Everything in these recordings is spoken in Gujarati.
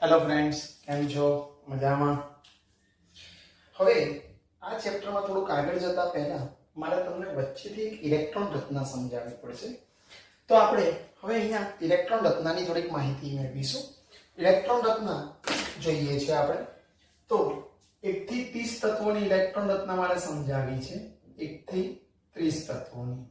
હેલો ફ્રેન્ડ્સ, કેમ છો? મજામાં? હવે આ ચેપ્ટરમાં થોડુંક આગળ જતા પહેલા મારે તમને વચ્ચેથી એક ઇલેક્ટ્રોન રચના સમજાવવી પડશે. તો આપણે હવે અહીંયા ઇલેક્ટ્રોન રચનાની થોડીક માહિતી મેળવીશું. ઇલેક્ટ્રોન રચના જોઈએ છે આપણે. તો 1 થી 30 તત્વોની ઇલેક્ટ્રોન રચના મારે સમજાવવી છે. 1 થી 30 તત્વોની.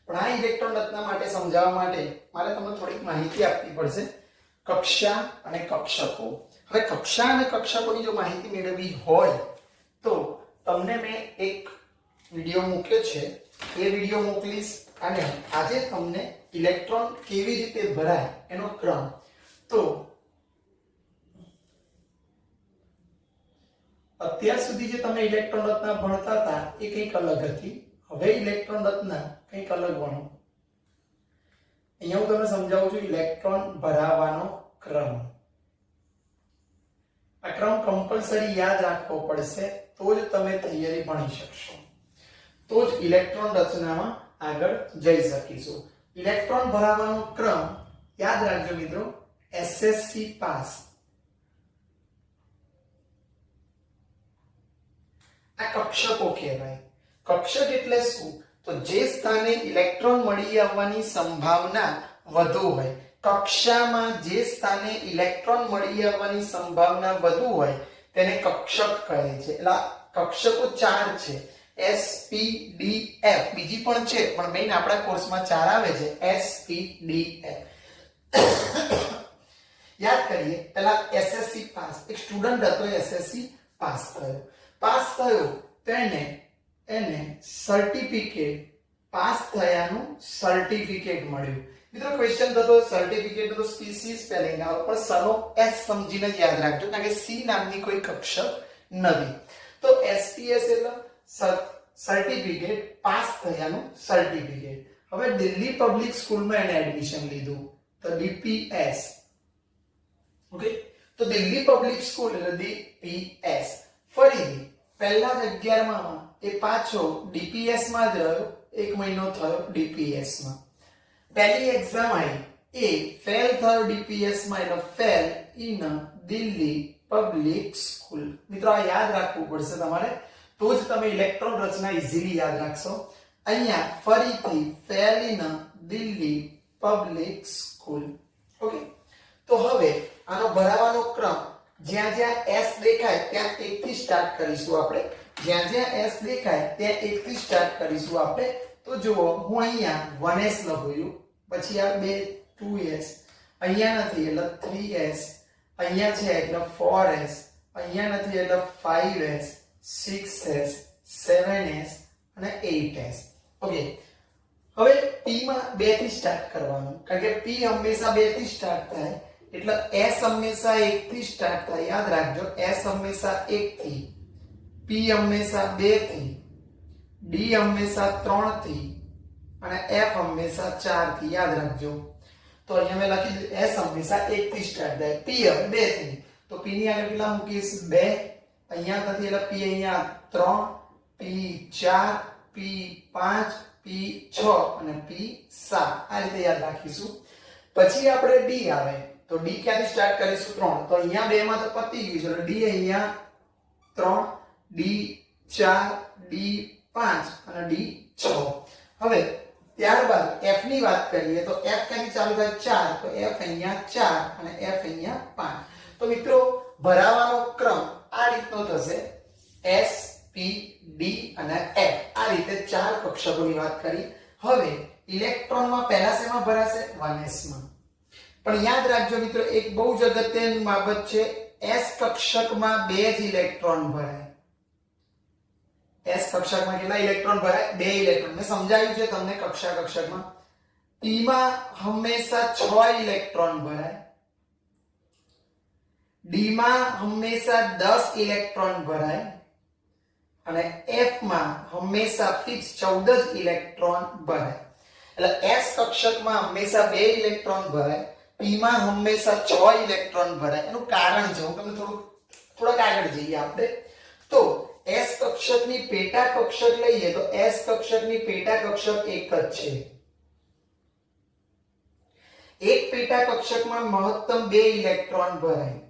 પણ આ ઇલેક્ટ્રોન રચના માટે સમજાવવા માટે મારે તમને થોડીક માહિતી આપવી પડશે. કક્ષા અને કક્ષકો. હવે કક્ષા અને કક્ષકોની જો માહિતી મેળવવી હોય તો તમને મેં એક વિડિયો મૂક્યો છે. એ વિડિયો મોકલીશ અને આજે તમને ઇલેક્ટ્રોન કેવી રીતે ભરાય એનો ક્રમ. તો અત્યાર સુધી જે તમે ઇલેક્ટ્રોન રચના ભણતા હતા એ કંઈક અલગ હતી. હવે ઇલેક્ટ્રોન રચના કંઈક અલગ ભણો. અહીંયા હું તમને સમજાવું છું ઇલેક્ટ્રોન ભરાવાનો ક્રમ. આ ક્રમ કમ્પલસરી યાદ રાખવો પડશે, તો જ તમે થિયરી ભણી શકશો, તો જ ઇલેક્ટ્રોન રચનામાં આગળ જઈ શકીશું. ઇલેક્ટ્રોન ભરાવાનો ક્રમ યાદ રાખજો મિત્રો. SSC pass. આ કક્ષકો કહેવાય. કક્ષક એટલે શું? તો જે સ્થાને ઇલેક્ટ્રોન મળી આવવાની સંભાવના વધુ હોય, કક્ષામાં જે સ્થાને ઇલેક્ટ્રોન મળી આવવાની સંભાવના વધુ હોય તેને કક્ષક કહે છે. એટલે કક્ષકો 4 છે. S P D F. બીજી પણ છે પણ મેઈન આપણા કોર્સમાં 4 આવે છે. S P D F. યાદ કરીએ. પહેલા SSC પાસ. એક સ્ટુડન્ટ હતો, SSC પાસ થયો. પાસ થયો તેને સર્ટિફિકેટ, પાસ થયાનું સર્ટિફિકેટ મળ્યું. મિત્રો ક્વેશ્ચન થતો સર્ટિફિકેટ તો CC સ્પેલિંગ આવે પણ સનો S સમજીને જ યાદ રાખજો, કારણ કે C નામની કોઈ કક્ષક નથી. તો SPS એટલે સર્ટિફિકેટ, પાસ થયાનું સર્ટિફિકેટ. હવે દિલ્હી પબ્લિક સ્કૂલમાં એને એડમિશન લીધું તો DPS. ઓકે, તો દિલ્હી પબ્લિક સ્કૂલ એટલે DPS. ફરીથી પહેલા 11માં એ પાછો DPS માં જ રહ્યો. 1 મહિનો થયો DPS માં. પહેલી એક્ઝામ આવી એ ફેલ થયો DPS માં, એટલે fail in Delhi public school. મિત્રો આ યાદ રાખવું પડશે તમારે, તો જ તમે ઇલેક્ટ્રોન રચના ઈઝીલી યાદ રાખશો. અહીંયા ફરીથી fail in Delhi public school. Okay, તો હવે આનો ભરાવાનો ક્રમ જ્યાં જ્યાં S દેખાય ત્યાં 1 થી સ્ટાર્ટ કરીશું આપણે. જ્યાં જ્યાં S દેખાય ત્યાં 1 થી સ્ટાર્ટ કરીશું આપણે. તો જુઓ, હું અહીંયા 1s લખું, પછી આ 2s, અહીંયા નથી એટલે 3s, અહીંયા છે એટલે 4s, અહીંયા નથી એટલે 5s, 6s, 7s અને 8s. ઓકે, હવે p માં 2 થી સ્ટાર્ટ કરવાનું, કારણ કે p હંમેશા 2 થી સ્ટાર્ટ થાય એટલે s હંમેશા 1 થી સ્ટાર્ટ થાય. યાદ રાખજો, s હંમેશા 1 થી, p હંમેશા 2 થી, d હંમેશા 3 થી અને f હંમેશા 4 થી. યાદ રાખજો. તો અહીંયા મેં લખી દીધું s હંમેશા 1 થી સ્ટાર્ટ થાય, p 2 થી. તો p ની આગળ કેટલા મૂકીશ? 2. અહીંયા નથી એટલે p અહીંયા 3, p 4, p 5, p 6 અને p 7. આ રીતે યાદ રાખીશું. પછી આપણે d આવે તો d ક્યાંથી સ્ટાર્ટ કરીશું? 3. તો અહીંયા 2 માં તો પતી ગયું છે એટલે d અહીંયા 3, d 4, d 5 અને d 6. હવે ત્યારબાદ f ની વાત કરીએ તો f ક્યાંથી ચાલુ થાય? 4. તો f અહીંયા 4 અને f અહીંયા 5. તો મિત્રો ભરાવાનો ક્રમ આ રીતનો થશે. S P D અને F. આ રીતે 4 કક્ષકોની વાત કરી. હવે ઇલેક્ટ્રોનમાં પહેલા શેમાં ભરાશે? 1s માં. પણ યાદ રાખજો મિત્રો, એક બહુ જ અગત્યની બાબત છે. S કક્ષકમાં 2 જ ઇલેક્ટ્રોન ભરાય. S કક્ષકમાં કેટલા ઇલેક્ટ્રોન ભરાય? 2 ઇલેક્ટ્રોન. મેં સમજાવ્યું છે તમને કક્ષકમાં. P માં હંમેશા 6 ઇલેક્ટ્રોન ભરાય. D માં હંમેશા 10 ઇલેક્ટ્રોન ભરાય અને F માં હંમેશા ફિક્સ 14 જ ઇલેક્ટ્રોન ભરાય. એટલે S કક્ષકમાં હંમેશા 2 ઇલેક્ટ્રોન ભરાય, પી માં હંમેશા 6 ઇલેક્ટ્રોન ભરાય. એનું કારણ છે, હું તમને થોડાક આગળ જઈએ આપણે. તો S કક્ષકની પેટા કક્ષક લઈએ તો S કક્ષકની પેટા કક્ષક એક જ છે. એક પેટા કક્ષકમાં મહત્તમ 2 ઇલેક્ટ્રોન ભરાય.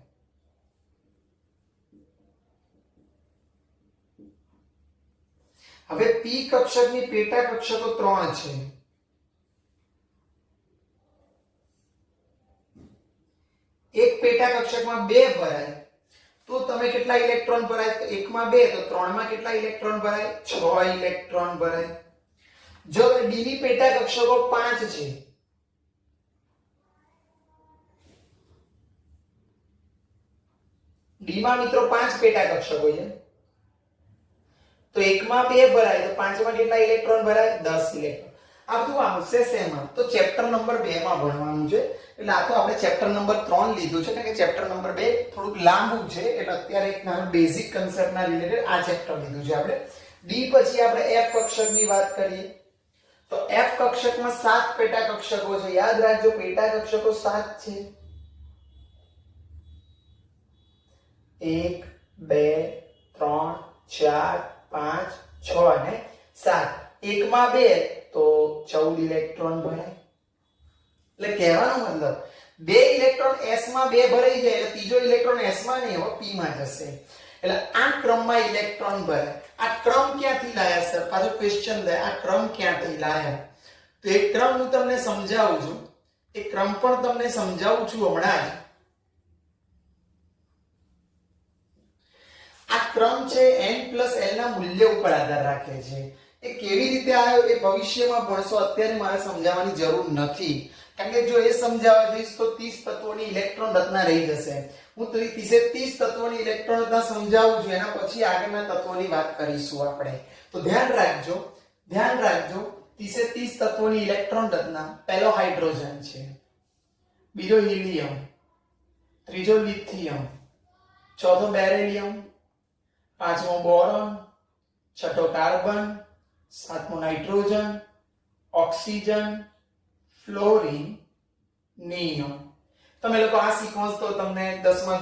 હવે પી કક્ષકની પેટા કક્ષકો 3 છે. એક પેટા કક્ષકમાં 2 ભરાય તો તમે કેટલા ઇલેક્ટ્રોન ભરાય? તો એકમાં 2 તો 3 માં કેટલા ઇલેક્ટ્રોન ભરાય? 6 ઇલેક્ટ્રોન ભરાય. જો ડી ની પેટા કક્ષકો 5 છે, ડી માં મિત્રો 5 પેટા કક્ષકો છે, તો એકમાં 2 ભરાય તો 5 માં કેટલા ઇલેક્ટ્રોન ભરાય? 10 ઇલેક્ટ્રોન. આ બધું આવશે શેમાં? તો ચેપ્ટર નંબર 2 માં ભણવાનું છે. એટલે આ તો આપણે ચેપ્ટર નંબર 3 લીધું છે, કારણ કે ચેપ્ટર નંબર 2 થોડુંક લાંબુ છે, એટલે અત્યારે એક નાનું બેઝિક કન્સેપ્ટના રિલેટેડ આ ચેપ્ટર લીધું છે આપણે. ડી પછી આપણે એફ કક્ષકની વાત કરીએ તો એફ કક્ષકમાં 7 પેટા કક્ષકો છે. યાદ રાખજો, પેટા કક્ષકો 7 છે. 1 2 3 4 5 6 અને 7. એકમાં 2 તો 14 ઇલેક્ટ્રોન ભરાય. એટલે કહેવાનો મતલબ 2 ઇલેક્ટ્રોન S માં 2 ભરાઈ જાય એટલે ત્રીજો ઇલેક્ટ્રોન S માં નહીં, હવે P માં જશે. એટલે આ ક્રમમાં ઇલેક્ટ્રોન ભરાય. આ ક્રમ ક્યાંથી લાયા સર? પાછો ક્વેશ્ચન દે, આ ક્રમ ક્યાંથી લાયા? તો એ ક્રમ હું તમને સમજાવું છું. એ ક્રમ પણ તમને સમજાવું છું હમણાં જ. આ ક્રમ છે n+l ના મૂલ્ય ઉપર આધાર રાખે છે. એ કેવી રીતે આવ્યો એ ભવિષ્યમાં ભણશો, અત્યારે મારે સમજાવવાની જરૂર નથી. કારણ કે જો એ સમજાવવા જઈશ તો 30 તત્વોની ઇલેક્ટ્રોન રચના રહી જશે. હું 30 તત્વોની ઇલેક્ટ્રોન રચના સમજાવું છું, એના પછી આગળના તત્વોની વાત કરીશું આપણે. તો ધ્યાન રાખજો 30 તત્વોની ઇલેક્ટ્રોન રચના. પહેલો હાઇડ્રોજન છે, બીજો હિલિયમ, ત્રીજો લિથિયમ, ચોથો બેરિલિયમ, પાંચમો બોરોન, છઠ્ઠો કાર્બન, સાતમો નાઇટ્રોજન, ઓક્સિજન, ફ્લોરિન, નિયોન. તમે લોકો આ સિક્વન્સ તો તમને 10મા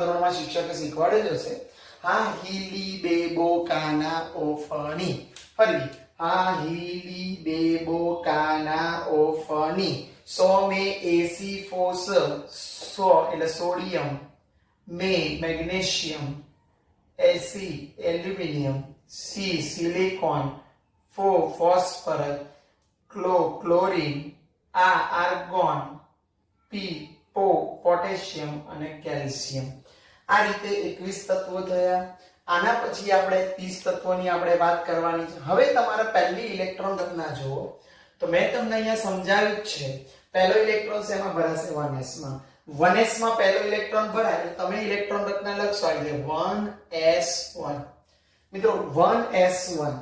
ધોરણમાં શિક્ષકે શીખવાડે જ હશે. હા હીલી બેબો કાના ઓફની. ફરી હા હીલી બેબો કાના ઓફની. સો મે એસી ફોસ, સો એટલે સોડિયમ, મે મેગ્નેશિયમ, એસી એલ્યુમિનિયમ, સી સિલિકોન, ફોસ્ફરસ, ક્લોરીન, આર્ગોન, પી પોટેશિયમ અને કેલ્શિયમ. આ રીતે 21 તત્વો થયા. આના પછી આપણે 30 તત્વોની આપણે વાત કરવાની છે. હવે તમારે પહેલી ઇલેક્ટ્રોન રચના જુઓ તો મેં તમને અહીંયા સમજાવ્યું જ છે. પહેલો ઇલેક્ટ્રોન શેમાં ભરાશે? 1s માં. 1s માં પહેલો ઇલેક્ટ્રોન ભરાય એટલે તમે ઇલેક્ટ્રોન રચના લખશો એટલે 1s1. મિત્રો 1s1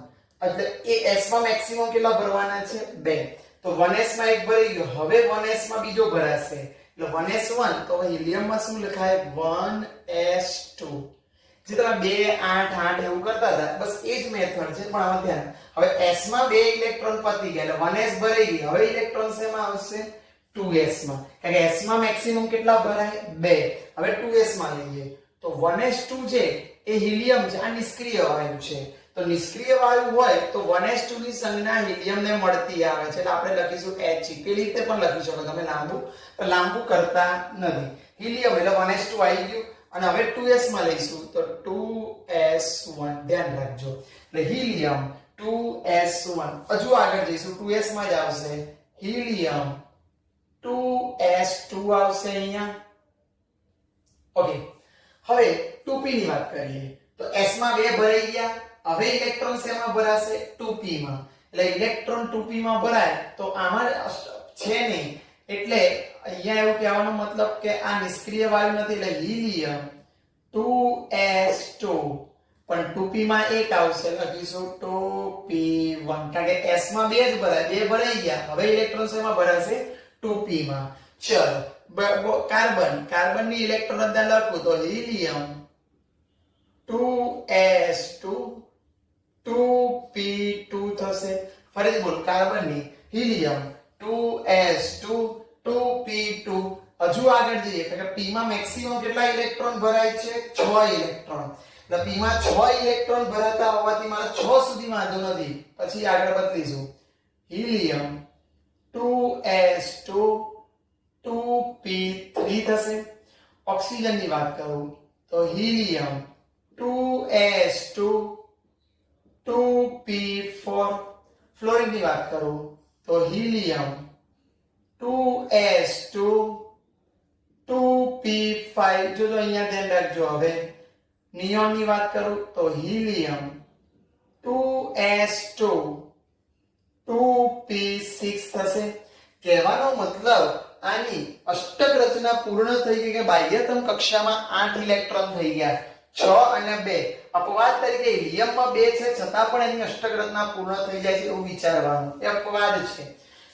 એટલે એ s માં મેક્સિમમ કેટલા ભરવાના છે? 2. તો 1s માં એક ભરાઈ ગયો, હવે 1s માં બીજો ભરાશે એટલે 1s1. તો હિલિયમ માં શું લખાય? 1s2. જે તમે 2 8 8 એવું કરતા હતા, બસ એ જ મેથડ છે, પણ આમાં ધ્યાન. હવે s માં 2 ઇલેક્ટ્રોન પતી ગયા એટલે 1s ભરાઈ ગઈ. હવે ઇલેક્ટ્રોન શેમાં આવશે? 2s માં. કારણ કે s માં મેક્સિમમ કેટલા ભરાય? 2. હવે 2s માં લઈએ તો 1s2 છે એ હિલિયમ છે, આ નિષ્ક્રિય વાયુ છે. તો નિષ્ક્રિય વાયુ હોય તો 1s2 ની સંજ્ઞા હિલિયમને મળતી આવે છે, એટલે આપણે લખીશું He. પેલી રીતે પણ લખી શકો તમે લાંબુ કરતા નથી. હિલિયમ એટલે 1s2 આવી ગયું. અને હવે 2s માં લઈશું તો 2s1. ધ્યાન રાખજો એટલે હિલિયમ 2s1. હજુ આગળ જઈશું 2s માં જ આવશે હિલિયમ 2s2 આવશે અહીંયા. ઓકે, હવે 2p ની વાત કરીએ તો s માં 2 ભરાઈ ગયા. હવે ઇલેક્ટ્રોન શેમાં ભરાશે? 2p માં. એટલે ઇલેક્ટ્રોન 2p માં ભરાય તો આમાં છે નહીં, એટલે અહીંયા એવું કહેવાનો મતલબ કે આ નિષ્ક્રિય વાયુ નથી, એટલે હિલિયમ 2s2. પણ 2p માં 1 આવશે, લખીશું 2p1. કારણ કે s માં 2 જ ભરાય, 2 ભરાઈ ગયા. હવે ઇલેક્ટ્રોન શેમાં ભરાશે? 2p માં. ચલો કાર્બન ની ઇલેક્ટ્રોન રચના લખું તો હિલિયમ 2s2 2p2 થશે. ફરીથી બોલ કાર્બન ની હિલિયમ 2s2 2p2 હજુ આગળ જઈએ એટલે કે p માં મેક્સિમમ કેટલા ઇલેક્ટ્રોન ભરાય છે 6 ઇલેક્ટ્રોન એટલે p માં 6 ઇલેક્ટ્રોન ભરાતા હોવાથી મારે 6 સુધી વાંધો નથી પછી આગળ બદલીશું હિલિયમ 2s2 2p3 થશે ઓક્સિજન ની વાત કરું તો હિલિયમ 2s2 2p4 ફ્લોરિન ની વાત કરું તો હિલિયમ 2s2 2p5 જો અહીંયા ધ્યાન રાખજો હવે નિયોન ની વાત કરું તો હિલિયમ 2s2 2p6 થશે કહેવાનો મતલબ આની અષ્ટક રચના પૂર્ણ થઈ ગઈ કે બાહ્યતમ કક્ષામાં 8 ઇલેક્ટ્રોન થઈ ગયા 6 અને 2 અપવાદ તરીકે હિલિયમમાં 2 છે છતાં પણ એની અષ્ટક રચના પૂર્ણ થઈ જાય છે એવું વિચારવાનું એ અપવાદ છે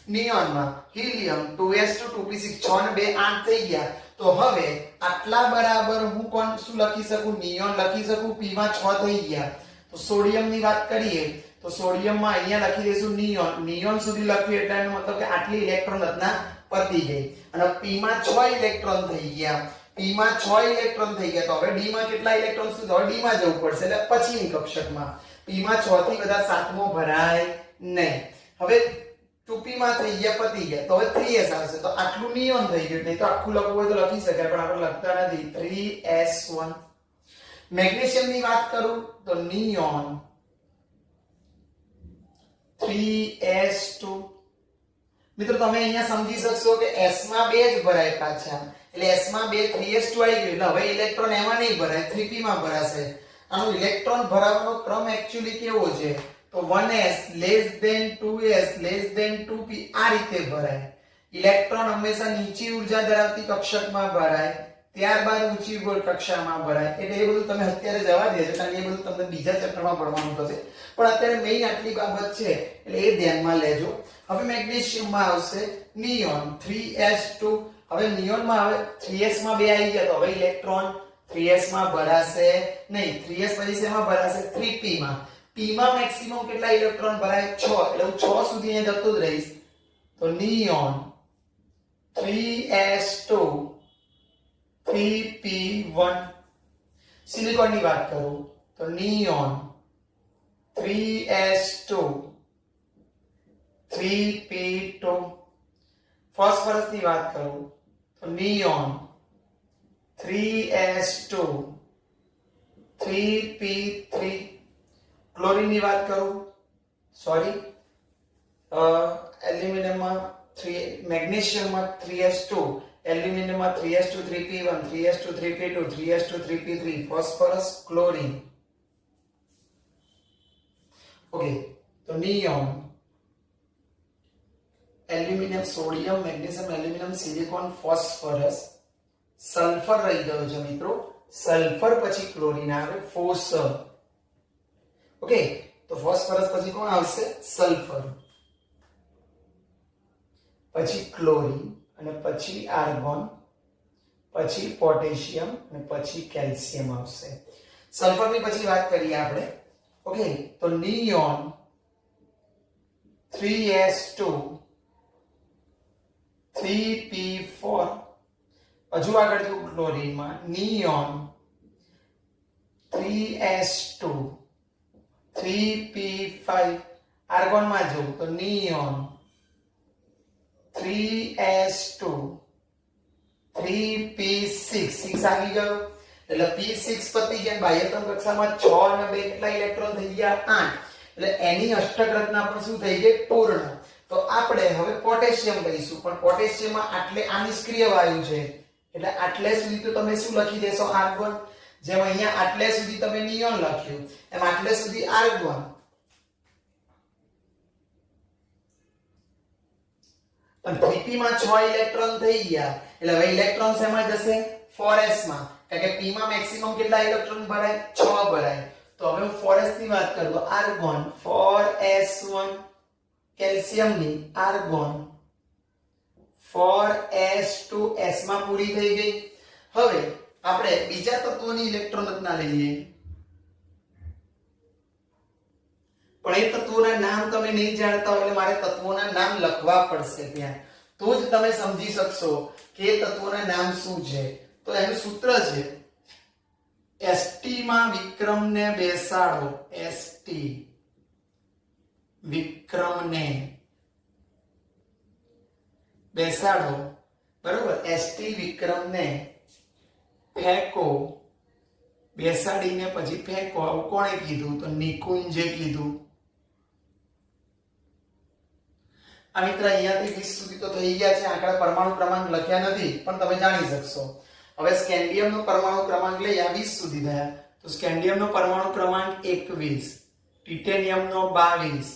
નિયોનમાં હિલિયમ 2s2 2p6 6 અને 2 8 થઈ ગયા તો હવે આટલા બરાબર હું શું લખી શકું નિયોન લખી શકું p માં 6 થઈ ગયા તો સોડિયમ ની વાત કરીએ તો સોડિયમ માં અહીંયા લખી દઈશું નિયોન નિયોન સુધી લખ્યું એટલે એનો મતલબ કે આટલી ઇલેક્ટ્રોન રચના પતી ગઈ અને p માં 6 ઇલેક્ટ્રોન થઈ ગયા p માં 6 ઇલેક્ટ્રોન થઈ ગયા તો હવે d માં કેટલા ઇલેક્ટ્રોન છે તો d માં જવું પડશે એટલે પછીની કક્ષકમાં p માં 6 થી બધા 7મો ભરાય નહીં હવે 2p માં થઈ ગયા પતી ગયા તો હવે 3s આવશે તો આટલું નિયોન થઈ ગયું નહીં તો આખું લખવું હોય તો લખી શકાય પણ આપણે લખતા નથી 3s1 મેગ્નેશિયમ ની વાત કરું તો નિયોન 3s2 મિત્રો તમે અહીંયા સમજી શકશો કે s માં 2 જ ભરાય પાછા એટલે s માં 2 3s2 આવી ગયું એટલે હવે ઇલેક્ટ્રોન એમાં નહીં ભરાય 3p માં ભરાશે આનો ઇલેક્ટ્રોન ભરાવાનો ક્રમ એક્ચ્યુઅલી કેવો છે તો 1s less than 2s less than 2p આ રીતે ભરાય ઇલેક્ટ્રોન હંમેશા નીચી ઉર્જા ધરાવતી કક્ષકમાં ભરાય ત્યારબાદ ઊંચી કક્ષામાં ભરાય એટલે એ બધું તમે અત્યારે જવા દેજો કારણ કે એ બધું તમને બીજા ચેપ્ટરમાં ભણવાનું થશે પણ અત્યારે મેઈન આટલી બાબત છે એટલે એ ધ્યાનમાં લેજો હવે મેગ્નેશિયમમાં આવશે નિયોન 3s2 હવે નિયોનમાં હવે 3s માં 2 આવી ગયા તો હવે ઇલેક્ટ્રોન 3s માં ભરાશે નહીં 3s પછી શેમાં ભરાશે 3p માં p માં મેક્સિમમ કેટલા ઇલેક્ટ્રોન ભરાય 6 એટલે હું 6 સુધી અહીં જતો જ રહીશ તો નિયોન 3s2 3p1 સિલિકોન ની વાત કરું તો નિયોન 3s2 3p2 ફોસ્ફરસ ની વાત કરું તો નિયોન 3s2 3p3 ક્લોરીન ની વાત કરું સોરી એલ્યુમિનિયમમાં 3 મેગ્નેશિયમમાં 3s2 એલ્યુમિનિયમમાં 3s2 3p1 3s2 3p2 3s2 3p3 phosphorus chlorine okay તો neon aluminium sodium magnesium aluminium silicon phosphorus sulphur રહી ગયો છે મિત્રો સલ્ફર પછી ક્લોરીન આવે ફોસ્ફર ઓકે તો ફોસ્ફરસ પછી કોણ આવશે સલ્ફર પછી ક્લોરીન અને પછી આર્ગોન પછી પોટેશિયમ અને પછી કેલ્શિયમ આવશે સલ્ફર ની પછી વાત કરીએ આપણે ઓકે તો નિયોન 3s2 3p4 હજુ આગળ જો ક્લોરીનમાં નિયોન 3s2 3p5 આર્ગોન માં જો તો નિયોન 3s2 3p6 6 આવી ગયો એટલે p6 પતી ગયા બાહ્યતમ કક્ષામાં 6 અને 2 કેટલા ઇલેક્ટ્રોન થઈ ગયા 8 એટલે એની અષ્ટક રચના પણ શું થઈ ગઈ પૂર્ણ તો આપણે હવે પોટેશિયમ લઈશું પણ પોટેશિયમમાં આટલે આ નિષ્ક્રિય વાયુ છે એટલે આટલે સુધી તો તમે શું લખી દેશો આર્ગોન જેમ અહીંયા આટલે સુધી તમે નિયોન લખ્યું એમ આટલે સુધી આર્ગોન પણ 3p માં 6 ઇલેક્ટ્રોન થઈ ગયા એટલે હવે ઇલેક્ટ્રોન શેમાં જશે 4s માં કારણ કે p માં મેક્સિમમ કેટલા ઇલેક્ટ્રોન ભરાય 6 ભરાય તો હવે હું 4s ની વાત કરું તો આર્ગોન 4s1 કેલ્શિયમ ની આર્ગોન 4s2 s માં પૂરી થઈ ગઈ હવે આપણે બીજા તત્વોની ઇલેક્ટ્રોન રચના લઈએ પણ એ તત્વોના નામ તમે નહીં જાણતા હોય એટલે મારે તત્વોના નામ લખવા પડશે ત્યાં તો જ તમે સમજી શકશો કે તત્વોના નામ શું છે. તો એનું સૂત્ર છે ST માં વિક્રમને બેસાડો. ST વિક્રમને બેસાડો, બરોબર. ST વિક્રમને ફેંકો, બેસાડીને પછી ફેંકો. આવું કોણે કીધું? તો નિકુંજે કીધું. આ મિત્ર અહીંયાથી 20 સુધી તો થઈ ગયા છે. આંકડા પરમાણુ ક્રમાંક લખ્યા નથી પણ તમે જાણી શકશો. હવે સ્કેન્ડિયમનો પરમાણુ ક્રમાંક લઈ આ 20 સુધી થયા. તો સ્કેન્ડિયમનો પરમાણુ ક્રમાંક 21, ટિટેનિયમનો 22,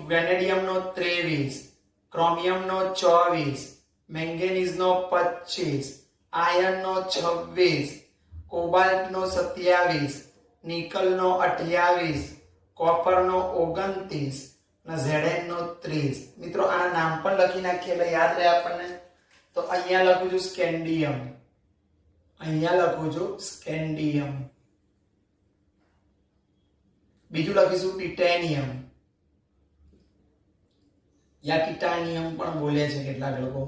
વેનેડિયમનો 23, ક્રોમિયમનો 24, મેંગેનીઝનો 25, આયર્નનો 26, કોબાલ્ટનો 27, નિકલનો 28, કોપરનો 29 અને Zn નો 30. મિત્રો આના નામ પણ લખી નાખીએ એટલે યાદ રહે આપણને. તો અહીંયા લખું છું સ્કેન્ડિયમ, અહીંયા લખું છું સ્કેન્ડિયમ. બીજું લખીશું ટિટેનિયમ, યા ટિટાનિયમ પણ બોલે છે કેટલાક લોકો.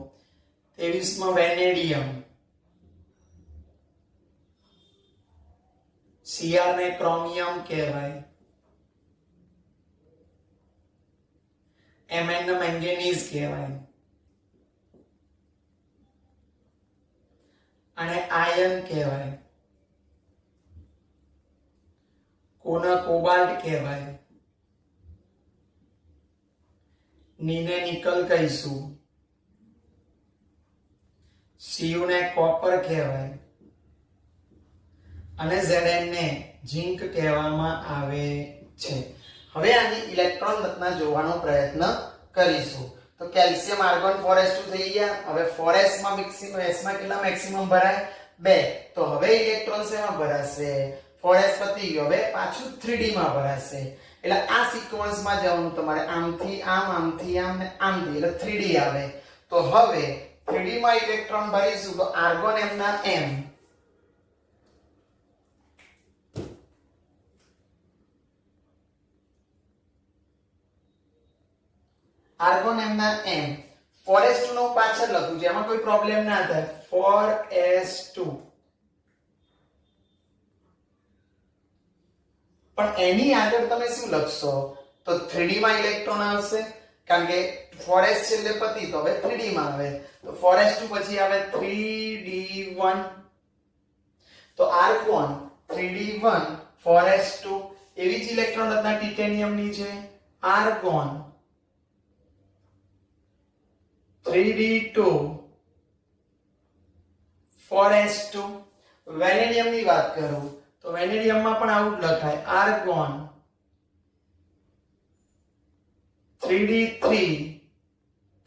23 માં વેનેડિયમ, Cr ને ક્રોમિયમ કહેવાય, Mn ને મેંગેનીઝ કહેવાય અને આયર્ન કહેવાય, કોને કોબાલ્ટ કહેવાય, નીને નિકલ કહીશું, Cu ને કોપર કહેવાય અને Zn ને ઝિંક કહેવામાં આવે છે. હવે આની ઇલેક્ટ્રોન રચના જોવાનો પ્રયત્ન કરીશું. તો કેલ્શિયમ આર્ગોન 4s2 થઈ ગયા. હવે 4s માં મેક્સિમમ, s માં કેટલા મેક્સિમમ ભરાય? 2. તો હવે ઇલેક્ટ્રોન શેમાં ભરાશે? 4s પતી ગયો, હવે પાછું 3d માં ભરાશે. એટલે આ સિક્વન્સમાં જવાનું તમારે, આમથી આમ, આમથી આમ ને આમથી, એટલે 3d આવે. તો હવે 3d માં ઇલેક્ટ્રોન ભરીશું તો આર્ગોન m ના m, આર્ગોન m ના m, 4s2 નો પાછળ લખું છું, એમાં કોઈ પ્રોબ્લેમ ના થાય. 4s2 પણ એની આગળ તમે શું લખશો? તો 3d માં ઇલેક્ટ્રોન આવશે, કારણ કે 4s છેલ્લે પતી તો હવે 3d માં આવે. તો 4s2 પછી આવે 3d1. તો આર્ગોન 3d1 4s2. એવી જ ઇલેક્ટ્રોન રચના ટિટેનિયમ ની છે. Argon 3d2 4s2. વેનેડિયમ ની વાત કરું તો વેનેડિયમ માં પણ આવું જ લખાય, આર્ગોન 3d3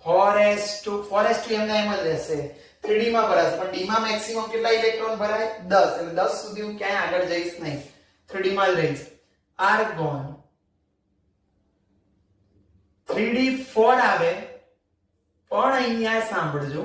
4s2. 4s2 એમના એમ જ રહેશે, 3d માં ભરાશે. પણ d માં મેક્સિમમ કેટલા ઇલેક્ટ્રોન ભરાય? 10. એટલે 10 સુધી હું ક્યાંય આગળ જઈશ નહીં, 3d માં જ રહીશ. આર્ગોન 3d4 આવે. પણ અહીંયા સાંભળજો,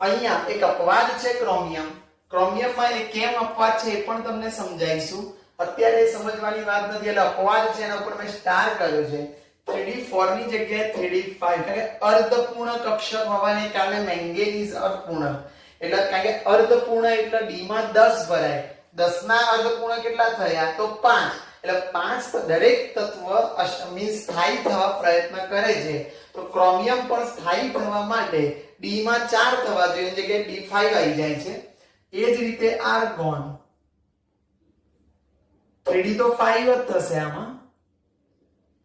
અહીંયા એક અપવાદ છે ક્રોમિયમ. ક્રોમિયમમાં એ કેમ અપવાદ છે એ પણ તમને સમજાઈશું. અત્યારે સમજવાની વાત નથી, એટલે અપવાદ છે એના ઉપર મેં સ્ટાર કર્યો છે. 3d4 ની જગ્યાએ 3d5, કારણ કે અર્ધપૂર્ણ કક્ષક હોવાને કારણે મેંગેનીઝ અર્ધપૂર્ણ. એટલે કારણ કે અર્ધપૂર્ણ એટલે d માં 10 ભરાય. 10 ના અર્ધપૂર્ણ કેટલા થયા? તો 5. એટલે 5 દરેક તત્વ સ્થાયી થવા પ્રયત્ન કરે છે. તો ક્રોમિયમ પણ સ્થાયી થવા માટે d માં 4 થવા જોઈએ, એની જગ્યાએ d5 આવી જાય છે. એ જ રીતે આર્ગોન 3d તો 5 જ થશે આમાં,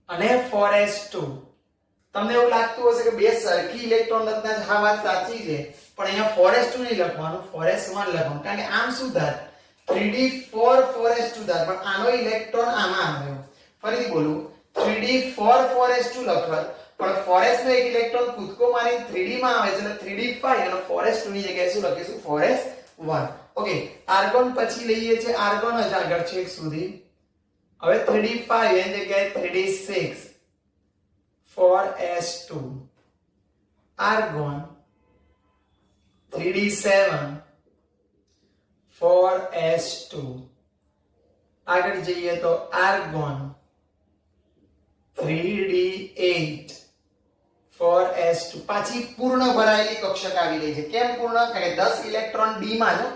અને 4s2. તમને એવું લાગતું હશે કે બે સરખી ઇલેક્ટ્રોન રચના છે. હા, વાત સાચી છે, પણ અહીંયા 4s2 નહીં લખવાનું, 4s1 લખવાનું, કારણ કે આમ શું થાય? 3d4 4s2 થાય, પણ આનો ઇલેક્ટ્રોન આમાં આવ્યો. ફરીથી બોલું, 3d4 4s2 લખવાય, પણ 4s નો એક ઇલેક્ટ્રોન કૂદકો મારી 3d માં આવે છે, એટલે 3d5 અને 4s2 ની જગ્યાએ શું લખીશું? 4s1. ઓકે, આર્ગોન પછી લઈએ છે, આર્ગોન જ આગળ છેક સુધી. હવે 3d5 એની જગ્યાએ 3d6 4s2. Argon 3d7 4s2. આગળ જઈએ તો આર્ગોન 3d8 4s2 પાછી પૂર્ણ ભરાયેલી કક્ષક આવી ગઈ છે. કેમ પૂર્ણ? કારણ કે 10 ઇલેક્ટ્રોન d માં જો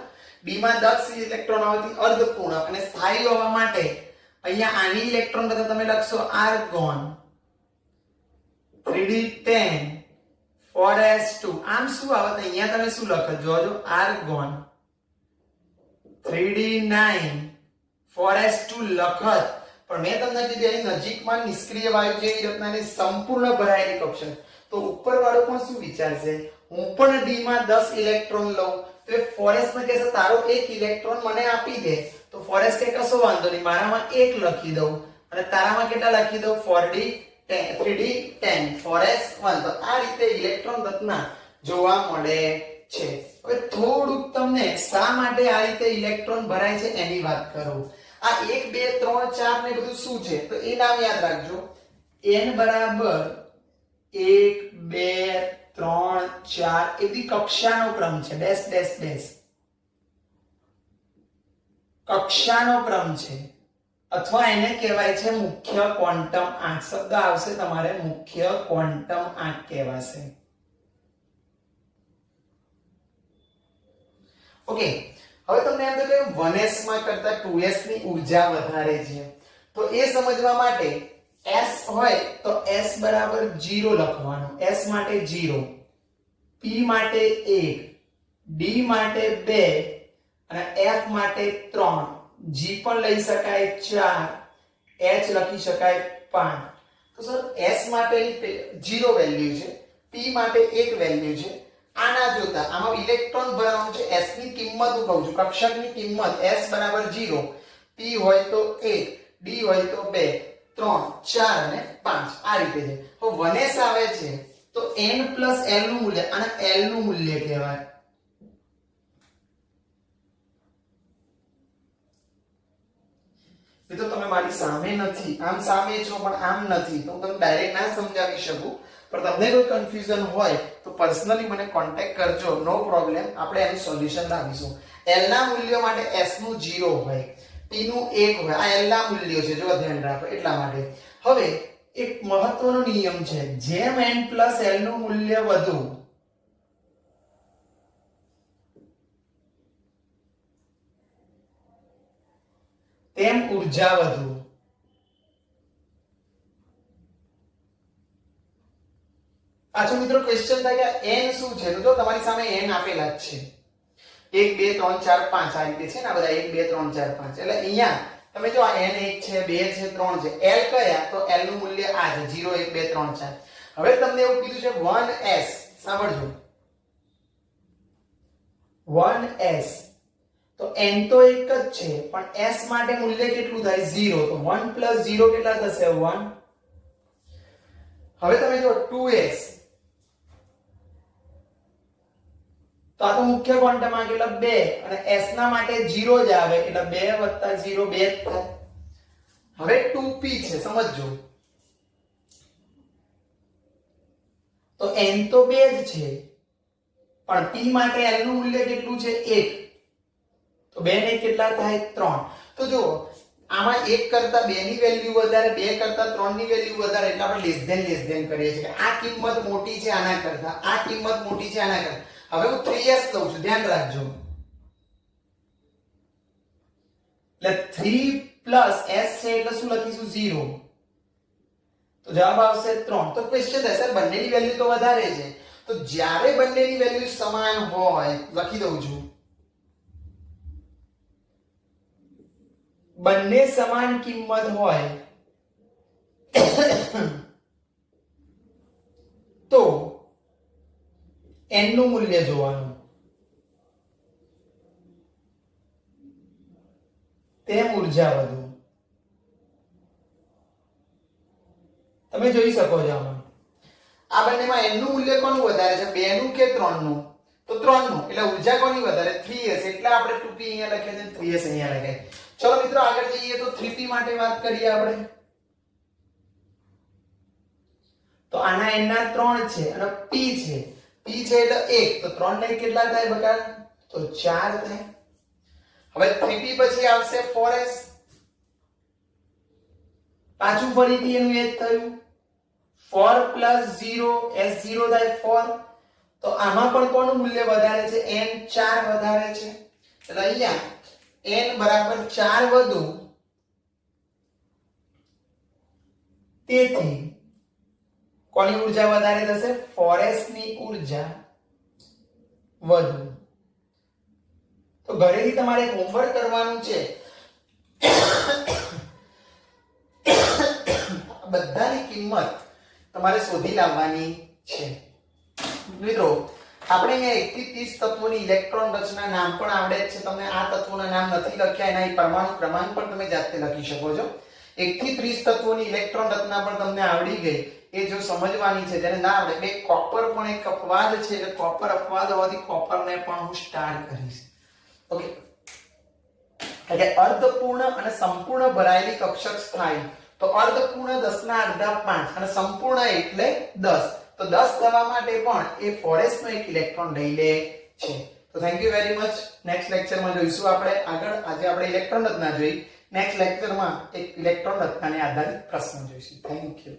d માં 10 ઇલેક્ટ્રોન આવતી અર્ધપૂર્ણ અને સ્થાયી હોવા માટે અહીંયા આની ઇલેક્ટ્રોન બધા તમે લખશો આર્ગોન 3d10 4s2 આમ શું આવત અહીંયા તમે શું લખો જોજો આર્ગોન 3d9 4s2 લખત પણ મેં તમને કીધું એની નજીકમાં નિષ્ક્રિય વાયુ જેવી રચનાની સંપૂર્ણ ભરાયેલી કક્ષક. તો ઉપરવાળો પણ શું વિચારશે? હું પણ d માં 10 ઇલેક્ટ્રોન લઉં તો એ 4s ને કહેશે તારો એક ઇલેક્ટ્રોન મને આપી દે. તો 4s કે કશો વાંધો નહીં, મારામાં એક લખી દઉં અને તારામાં કેટલા લખી દઉં? 3d10 4s1. તો આ રીતે ઇલેક્ટ્રોન રચના જોવા મળે છે. હવે થોડુંક તમને શા માટે આ રીતે ઇલેક્ટ્રોન ભરાય છે એની વાત કરું. આ 1 2 3 4 ને બધું શું છે? તો એ નામ યાદ રાખજો. n બરાબર 1 2 3 4 એ બધી કક્ષાનો ક્રમ છે. ડેશ ડેશ ડેશ કક્ષાનો ક્રમ છે અથવા એને કહેવાય છે મુખ્ય ક્વોન્ટમ આંક. શબ્દ આવશે તમારે મુખ્ય ક્વોન્ટમ આંક કહેવાશે. ઓકે, હવે તમને એમ થયું કે 1s માં કરતા 2s ની ઊર્જા વધારે છે. તો એ સમજવા માટે s હોય તો s બરાબર 0 લખવાનું. s માટે 0, p માટે 1, d માટે 2 અને f માટે 3, g પણ લઈ શકાય 4, h લખી શકાય 5. તો સર s માટે 0 વેલ્યુ છે, p માટે 1 વેલ્યુ છે. આના જોતા આમાં ઇલેક્ટ્રોન ભરવાનું છે. s ની કિંમત હું કહું છું, કક્ષકની કિંમત s બરાબર 0, p હોય તો 1, d હોય તો 2, 3, 4 અને 5 આ રીતે છે. તો 1s આવે છે તો n + l નું મૂલ્ય અને l નું મૂલ્ય કહેવાય. એ તો તમે મારી સામે નથી, આમ સામે છો પણ આમ નથી, તો હું તમને ડાયરેક્ટ ના સમજાવી શકું. પણ તમને કોઈ કન્ફ્યુઝન હોય તો પર્સનલી મને કોન્ટેક્ટ કરજો, નો પ્રોબ્લેમ. આપણે એનું સોલ્યુશન લાવીશું. l ના મૂલ્યો માટે s નું 0 હોય, p નું 1 હોય. આ l ના મૂલ્યો છે, જો ધ્યાન રાખો એટલા માટે. હવે એક મહત્વનો નિયમ છે, જેમ n + l નું મૂલ્ય વધુ તેમ ઊર્જા વધુ. પાછો મિત્રો ક્વેશ્ચન થાય કે n શું છે? તો જો તમારી સામે n આપેલા જ છે, 1 2 3 4 5 આ રીતે છે ને, આ બધા 1 2 3 4 5. એટલે અહીંયા તમે જો આ n 1 છે 2 છે 3 છે, l કયા? તો l નું મૂલ્ય આ છે 0 1 2 3 4. હવે તમને એવું કીધું છે 1s. સાંભળજો, 1s તો n તો એક જ છે પણ s માટે મૂલ્ય કેટલું થાય? 0. તો 1 + 0 કેટલા થશે? 1. હવે તમે જો 2s તો આ તો મુખ્ય ક્વોન્ટમ આંક એટલે 2 અને s ના માટે 0 જ આવે એટલે 2 + 0 2 જ થાય. હવે 2p છે, સમજજો. તો n તો 2 જ છે પણ p માટે l નું મૂલ્ય કેટલું છે? 1. તો 2 ને કેટલા થાય? 3. તો જો આમાં 1 કરતા 2 ની વેલ્યુ વધારે, 2 કરતા 3 ની વેલ્યુ વધારે એટલે આપણે લેસ ધેન કરીએ છીએ. આ કિંમત મોટી છે આના કરતા, આ કિંમત મોટી છે આના કરતા. હવે હું 3s લઉં છું, ધ્યાન રાખજો. એટલે 3 + s છે એટલે શું લખીશું? 0. તો જવાબ આવશે 3. તો ક્વેશ્ચન છે સર બંનેની વેલ્યુ તો વધારે છે, તો જ્યારે બંનેની વેલ્યુ સમાન હોય, લખી દઉં છું, બંને સમાન કિંમત હોય તો n નું મૂલ્ય જોવાનું. તેમ ઊર્જા વધુ. તમે જોઈ શકો છો આમાં આ બંનેમાં n નું મૂલ્ય કોનું વધારે છે? 2 નું કે 3 નું? તો 3 નું. એટલે ઊર્જા કોની વધારે? 3s. એટલે આપણે 2p અહીંયા લખીએ છે, 3s અહીંયા લખાય. ચલો મિત્રો આગળ જઈએ તો 3p માટે વાત કરીએ આપણે. તો આના n ના 3 છે અને p છે. p છે એટલે 1, તો 3 ને કેટલા થાય બકા? તો 4 થાય. હવે 3p પછી આવશે 4s. પાછું ફરીથી એનું એ જ થયું 4 + 0 S0 થાય 4. તો આમાં પણ કોનું મૂલ્ય વધારે છે? n 4 વધારે છે. એટલે અહીંયા n બરાબર 4 વધુ, તેથી કોની ઊર્જા વધારે થશે? 4s ની ઊર્જા વધુ. તો ઘરેથી તમારે હોમવર્ક કરવાનું છે. બધાની કિંમત તમારે શોધી લાવવાની છે. મિત્રો આપણે અહીંયા 1 થી 30 તત્વોની ઇલેક્ટ્રોન રચના નામ પણ આવડે છે. તમને આ તત્વોના નામ નથી લખ્યા, એના પરમાણુ ક્રમાંક પણ તમે જાતે લખી શકો છો. 1 થી 30 તત્વોની ઇલેક્ટ્રોન રચના પણ તમને આવડી ગઈ. એ જો સમજવાની છે, જેને ના આવડે, બે કોપર પણ એક અપવાદ છે, એટલે કોપર અપવાદ હોવાથી કોપરને પણ હું સ્ટાર કરીશ. ઓકે, એટલે અર્ધપૂર્ણ અને સંપૂર્ણ ભરાયેલી કક્ષક સ્થાયી. તો અર્ધપૂર્ણ 10 ના અડધા 5 અને સંપૂર્ણ એટલે 10. તો 10 થવા માટે પણ એ 4s નો એક ઇલેક્ટ્રોન લઈ લે છે. તો thank you very much. Next લેક્ચરમાં જોઈશું આપણે આગળ. આજે આપણે ઇલેક્ટ્રોન રચના જોઈ. નેક્સ્ટ લેક્ચરમાં એક ઇલેક્ટ્રોન રચનાને આધારિત પ્રશ્ન જોઈશું. Thank you.